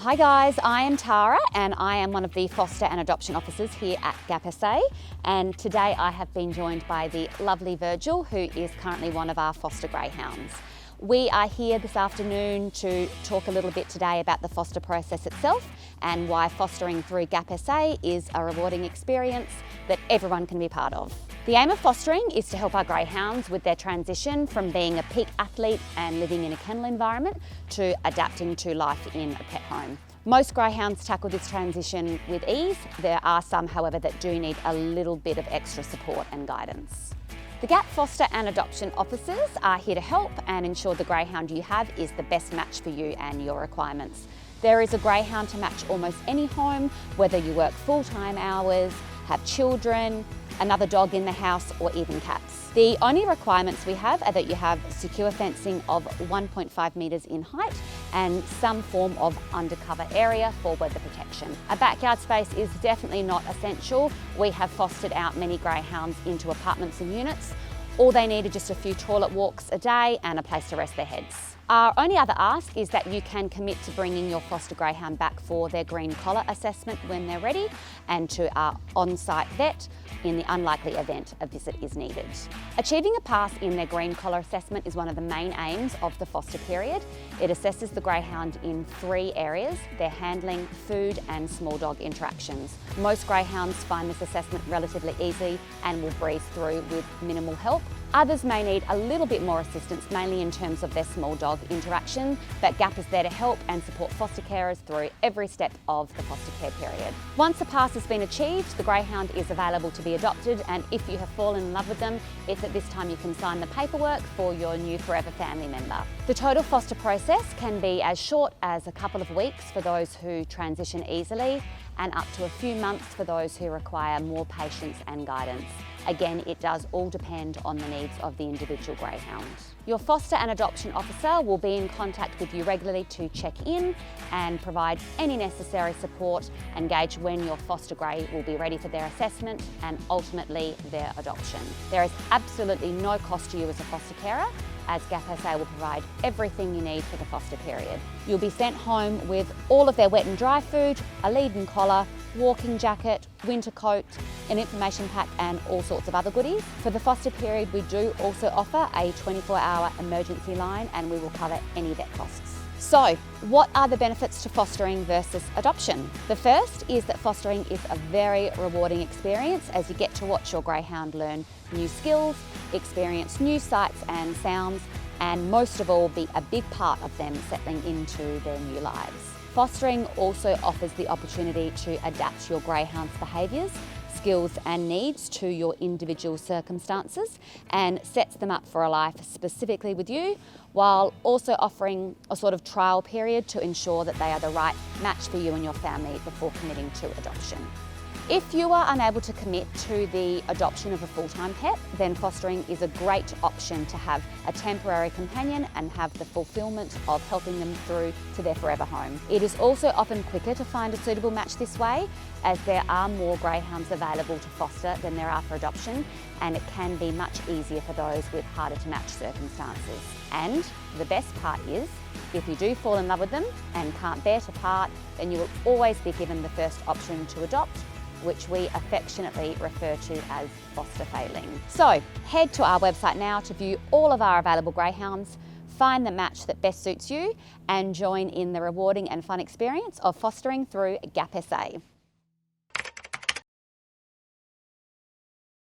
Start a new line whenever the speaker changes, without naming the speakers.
Hi guys, I am Tara and I am one of the foster and adoption officers here at GAP SA, and today I have been joined by the lovely Virgil, who is currently one of our foster greyhounds. We are here this afternoon to talk a little bit today about the foster process itself and why fostering through GAP SA is a rewarding experience that everyone can be part of. The aim of fostering is to help our greyhounds with their transition from being a peak athlete and living in a kennel environment to adapting to life in a pet home. Most greyhounds tackle this transition with ease. There are some, however, that do need a little bit of extra support and guidance. The GAP foster and adoption officers are here to help and ensure the greyhound you have is the best match for you and your requirements. There is a greyhound to match almost any home, whether you work full-time hours, have children, another dog in the house, or even cats. The only requirements we have are that you have secure fencing of 1.5 metres in height and some form of undercover area for weather protection. A backyard space is definitely not essential. We have fostered out many greyhounds into apartments and units. All they need are just a few toilet walks a day and a place to rest their heads. Our only other ask is that you can commit to bringing your foster greyhound back for their green collar assessment when they're ready and to our on-site vet in the unlikely event a visit is needed. Achieving a pass in their green collar assessment is one of the main aims of the foster period. It assesses the greyhound in 3 areas: their handling, food and small dog interactions. Most greyhounds find this assessment relatively easy and will breeze through with minimal help. Others may need a little bit more assistance, mainly in terms of their small dog interaction, but GAP is there to help and support foster carers through every step of the foster care period. Once a pass has been achieved, the greyhound is available to be adopted, and if you have fallen in love with them, it's at this time you can sign the paperwork for your new forever family member. The total foster process can be as short as a couple of weeks for those who transition easily, and up to a few months for those who require more patience and guidance. Again, it does all depend on the needs of the individual greyhound. Your foster and adoption officer will be in contact with you regularly to check in and provide any necessary support and gauge when your foster grey will be ready for their assessment and ultimately their adoption. There is absolutely no cost to you as a foster carer, as GAP SA will provide everything you need for the foster period. You'll be sent home with all of their wet and dry food, a lead and collar, walking jacket, winter coat, an information pack and all sorts of other goodies. For the foster period, we do also offer a 24-hour emergency line and we will cover any vet costs. So, what are the benefits to fostering versus adoption? The first is that fostering is a very rewarding experience as you get to watch your greyhound learn new skills, experience new sights and sounds, and most of all be a big part of them settling into their new lives. Fostering also offers the opportunity to adapt your greyhound's behaviours, skills and needs to your individual circumstances and sets them up for a life specifically with you, while also offering a sort of trial period to ensure that they are the right match for you and your family before committing to adoption. If you are unable to commit to the adoption of a full-time pet, then fostering is a great option to have a temporary companion and have the fulfilment of helping them through to their forever home. It is also often quicker to find a suitable match this way, as there are more greyhounds available to foster than there are for adoption, and it can be much easier for those with harder to match circumstances. And the best part is, if you do fall in love with them and can't bear to part, then you will always be given the first option to adopt, which we affectionately refer to as foster failing. So head to our website now to view all of our available greyhounds, find the match that best suits you and join in the rewarding and fun experience of fostering through GAP SA.